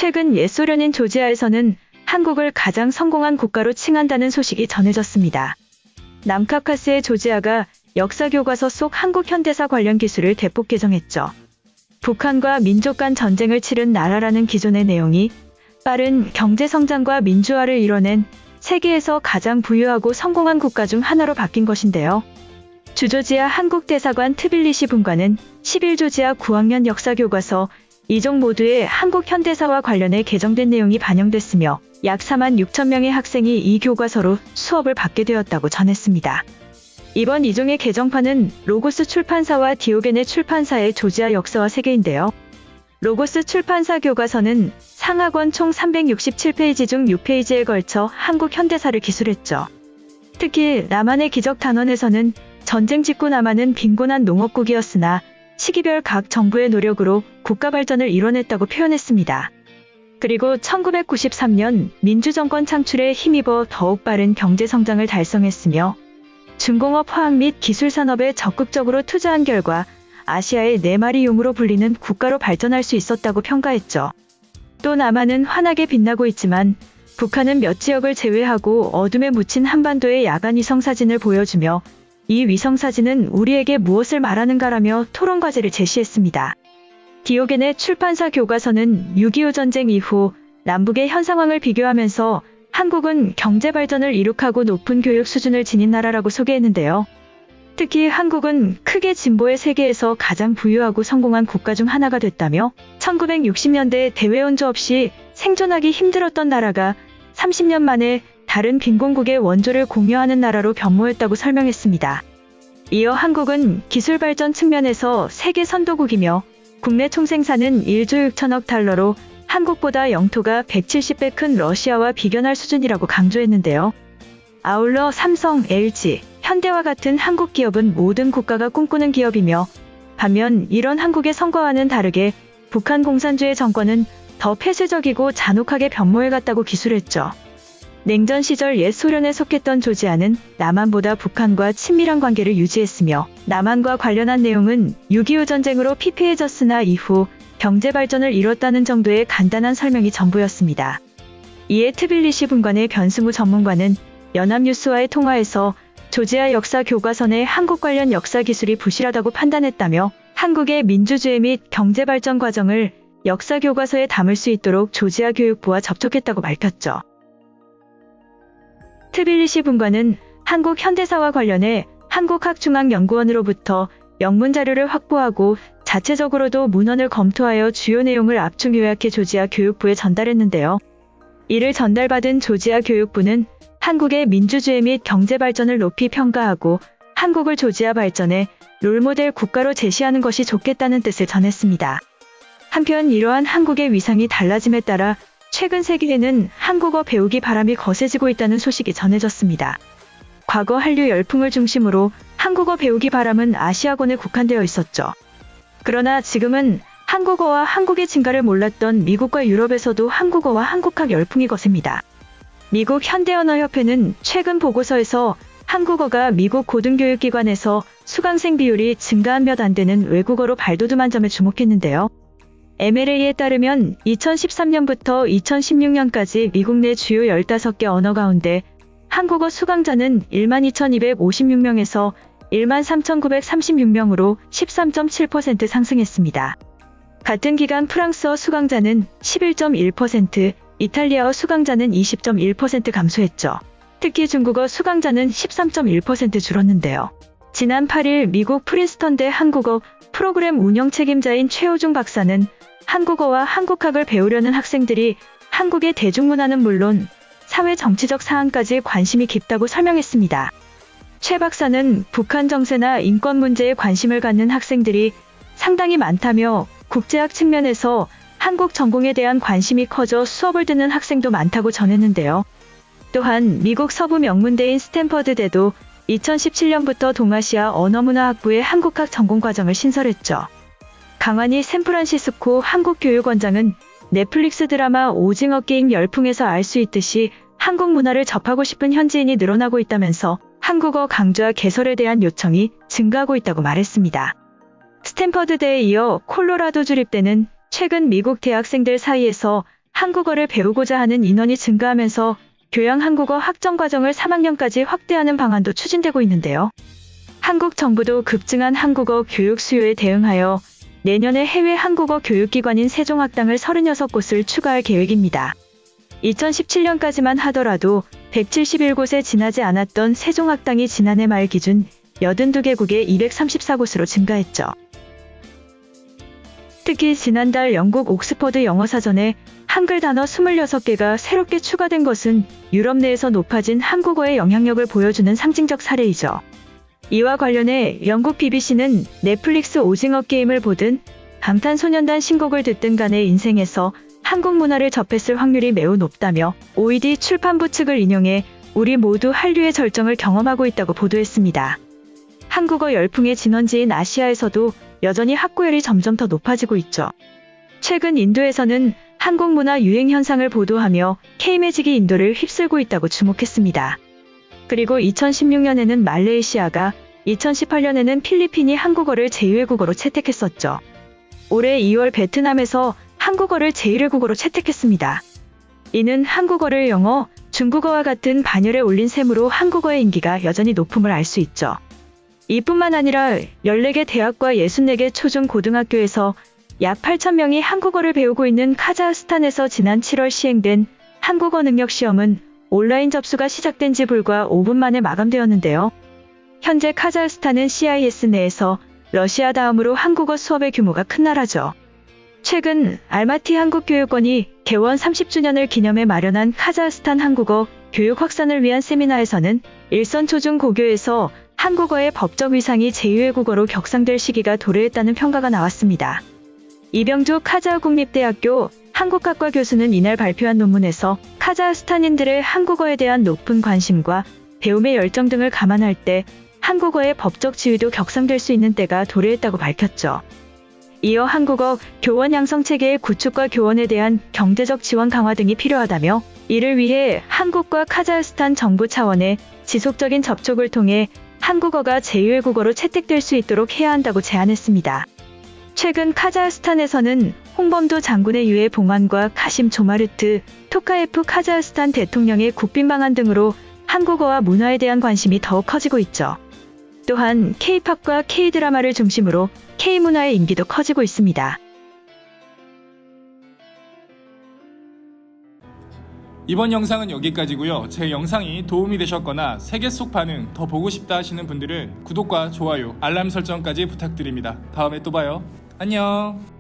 최근 옛 소련인 조지아에서는 한국을 가장 성공한 국가로 칭한다는 소식이 전해졌습니다. 남카카스의 조지아가 역사교과서 속 한국 현대사 관련 기술을 대폭 개정했죠. 북한과 민족 간 전쟁을 치른 나라라는 기존의 내용이 빠른 경제성장과 민주화를 이뤄낸 세계에서 가장 부유하고 성공한 국가 중 하나로 바뀐 것인데요. 주조지아 한국대사관 트빌리시 분과는 11조지아 9학년 역사교과서 2종 모두의 한국 현대사와 관련해 개정된 내용이 반영됐으며 약 4만 6천 명의 학생이 이 교과서로 수업을 받게 되었다고 전했습니다. 이번 2종의 개정판은 로고스 출판사와 디오게네 출판사의 조지아 역사와 세계인데요. 로고스 출판사 교과서는 상하권 총 367페이지 중 6페이지에 걸쳐 한국 현대사를 기술했죠. 특히 남한의 기적 단원에서는 전쟁 직후 남한은 빈곤한 농업국이었으나 시기별 각 정부의 노력으로 국가 발전을 이뤄냈다고 표현했습니다. 그리고 1993년 민주정권 창출에 힘입어 더욱 빠른 경제성장을 달성했으며 중공업 화학 및 기술산업에 적극적으로 투자한 결과 아시아의 4마리 용으로 불리는 국가로 발전할 수 있었다고 평가했죠. 또 남한은 환하게 빛나고 있지만 북한은 몇 지역을 제외하고 어둠에 묻힌 한반도의 야간 위성사진을 보여주며 이 위성사진은 우리에게 무엇을 말하는가라며 토론과제를 제시했습니다. 디오게네 출판사 교과서는 6.25 전쟁 이후 남북의 현 상황을 비교하면서 한국은 경제발전을 이룩하고 높은 교육 수준을 지닌 나라라고 소개했는데요. 특히 한국은 크게 진보의 세계에서 가장 부유하고 성공한 국가 중 하나가 됐다며 1960년대 대외원조 없이 생존하기 힘들었던 나라가 30년 만에 다른 빈곤국의 원조를 공유하는 나라로 변모했다고 설명했습니다. 이어 한국은 기술 발전 측면에서 세계 선도국이며 국내 총생산은 1조 6천억 달러로 한국보다 영토가 170배 큰 러시아와 비견할 수준이라고 강조했는데요. 아울러 삼성, LG, 현대와 같은 한국 기업은 모든 국가가 꿈꾸는 기업이며 반면 이런 한국의 성과와는 다르게 북한 공산주의 정권은 더 폐쇄적이고 잔혹하게 변모해갔다고 기술했죠. 냉전 시절 옛 소련에 속했던 조지아는 남한보다 북한과 친밀한 관계를 유지했으며 남한과 관련한 내용은 6.25 전쟁으로 피폐해졌으나 이후 경제 발전을 이뤘다는 정도의 간단한 설명이 전부였습니다. 이에 트빌리시 분관의 변승우 전문가는 연합뉴스와의 통화에서 조지아 역사 교과서 내 한국 관련 역사 기술이 부실하다고 판단했다며 한국의 민주주의 및 경제 발전 과정을 역사 교과서에 담을 수 있도록 조지아 교육부와 접촉했다고 밝혔죠. 트빌리시 분과는 한국 현대사와 관련해 한국학중앙연구원으로부터 영문 자료를 확보하고 자체적으로도 문헌을 검토하여 주요 내용을 압축 요약해 조지아 교육부에 전달했는데요. 이를 전달받은 조지아 교육부는 한국의 민주주의 및 경제 발전을 높이 평가하고 한국을 조지아 발전의 롤모델 국가로 제시하는 것이 좋겠다는 뜻을 전했습니다. 한편 이러한 한국의 위상이 달라짐에 따라 최근 세계에는 한국어 배우기 바람이 거세지고 있다는 소식이 전해졌습니다. 과거 한류 열풍을 중심으로 한국어 배우기 바람은 아시아권에 국한되어 있었죠. 그러나 지금은 한국어와 한국의 진가를 몰랐던 미국과 유럽에서도 한국어와 한국학 열풍이 거셉니다. 미국 현대언어협회는 최근 보고서에서 한국어가 미국 고등교육기관에서 수강생 비율이 증가한 몇 안 되는 외국어로 발돋움한 점에 주목했는데요. MLA에 따르면 2013년부터 2016년까지 미국 내 주요 15개 언어 가운데 한국어 수강자는 12,256명에서 13,936명으로 13.7% 상승했습니다. 같은 기간 프랑스어 수강자는 11.1%, 이탈리아어 수강자는 20.1% 감소했죠. 특히 중국어 수강자는 13.1% 줄었는데요. 지난 8일 미국 프린스턴대 한국어 프로그램 운영 책임자인 최호중 박사는 한국어와 한국학을 배우려는 학생들이 한국의 대중문화는 물론 사회 정치적 사안까지 관심이 깊다고 설명했습니다. 최 박사는 북한 정세나 인권 문제에 관심을 갖는 학생들이 상당히 많다며 국제학 측면에서 한국 전공에 대한 관심이 커져 수업을 듣는 학생도 많다고 전했는데요. 또한 미국 서부 명문대인 스탠퍼드대도 2017년부터 동아시아 언어문화학부의 한국학 전공과정을 신설했죠. 강환희 샌프란시스코 한국교육원장은 넷플릭스 드라마 오징어 게임 열풍에서 알 수 있듯이 한국 문화를 접하고 싶은 현지인이 늘어나고 있다면서 한국어 강좌 개설에 대한 요청이 증가하고 있다고 말했습니다. 스탠퍼드대에 이어 콜로라도 주립대는 최근 미국 대학생들 사이에서 한국어를 배우고자 하는 인원이 증가하면서 교양 한국어 학점 과정을 3학년까지 확대하는 방안도 추진되고 있는데요. 한국 정부도 급증한 한국어 교육 수요에 대응하여 내년에 해외 한국어 교육기관인 세종학당을 36곳을 추가할 계획입니다. 2017년까지만 하더라도 171곳에 지나지 않았던 세종학당이 지난해 말 기준 82개국에 234곳으로 증가했죠. 특히 지난달 영국 옥스퍼드 영어사전에 한글 단어 26개가 새롭게 추가된 것은 유럽 내에서 높아진 한국어의 영향력을 보여주는 상징적 사례이죠. 이와 관련해 영국 BBC는 넷플릭스 오징어 게임을 보든 방탄소년단 신곡을 듣든 간의 인생에서 한국 문화를 접했을 확률이 매우 높다며 OED 출판부 측을 인용해 우리 모두 한류의 절정을 경험하고 있다고 보도했습니다. 한국어 열풍의 진원지인 아시아에서도 여전히 학구열이 점점 더 높아지고 있죠. 최근 인도에서는 한국 문화 유행 현상을 보도하며 K매직이 인도를 휩쓸고 있다고 주목했습니다. 그리고 2016년에는 말레이시아가, 2018년에는 필리핀이 한국어를 제2외국어로 채택했었죠. 올해 2월 베트남에서 한국어를 제1외국어로 채택했습니다. 이는 한국어를 영어, 중국어와 같은 반열에 올린 셈으로 한국어의 인기가 여전히 높음을 알 수 있죠. 이뿐만 아니라 14개 대학과 64개 초중 고등학교에서 약 8,000명이 한국어를 배우고 있는 카자흐스탄에서 지난 7월 시행된 한국어 능력 시험은 온라인 접수가 시작된 지 불과 5분 만에 마감되었는데요. 현재 카자흐스탄은 CIS 내에서 러시아 다음으로 한국어 수업의 규모가 큰 나라죠. 최근 알마티 한국교육원이 개원 30주년을 기념해 마련한 카자흐스탄 한국어 교육 확산을 위한 세미나에서는 일선 초중 고교에서 한국어의 법적 위상이 제2외국어로 격상될 시기가 도래했다는 평가가 나왔습니다. 이병조 카자흐 국립대학교 한국학과 교수는 이날 발표한 논문에서 카자흐스탄인들의 한국어에 대한 높은 관심과 배움의 열정 등을 감안할 때 한국어의 법적 지위도 격상될 수 있는 때가 도래했다고 밝혔죠. 이어 한국어 교원 양성 체계의 구축과 교원에 대한 경제적 지원 강화 등이 필요하다며 이를 위해 한국과 카자흐스탄 정부 차원의 지속적인 접촉을 통해 한국어가 제2외국어로 채택될 수 있도록 해야 한다고 제안했습니다. 최근 카자흐스탄에서는 홍범도 장군의 유해 봉환과 카심 조마르트 토카예프 카자흐스탄 대통령의 국빈 방한 등으로 한국어와 문화에 대한 관심이 더욱 커지고 있죠. 또한 K-팝과 K-드라마를 중심으로 K-문화의 인기도 커지고 있습니다. 이번 영상은 여기까지고요. 제 영상이 도움이 되셨거나 세계 속 반응 더 보고 싶다 하시는 분들은 구독과 좋아요, 알람 설정까지 부탁드립니다. 다음에 또 봐요. 안녕.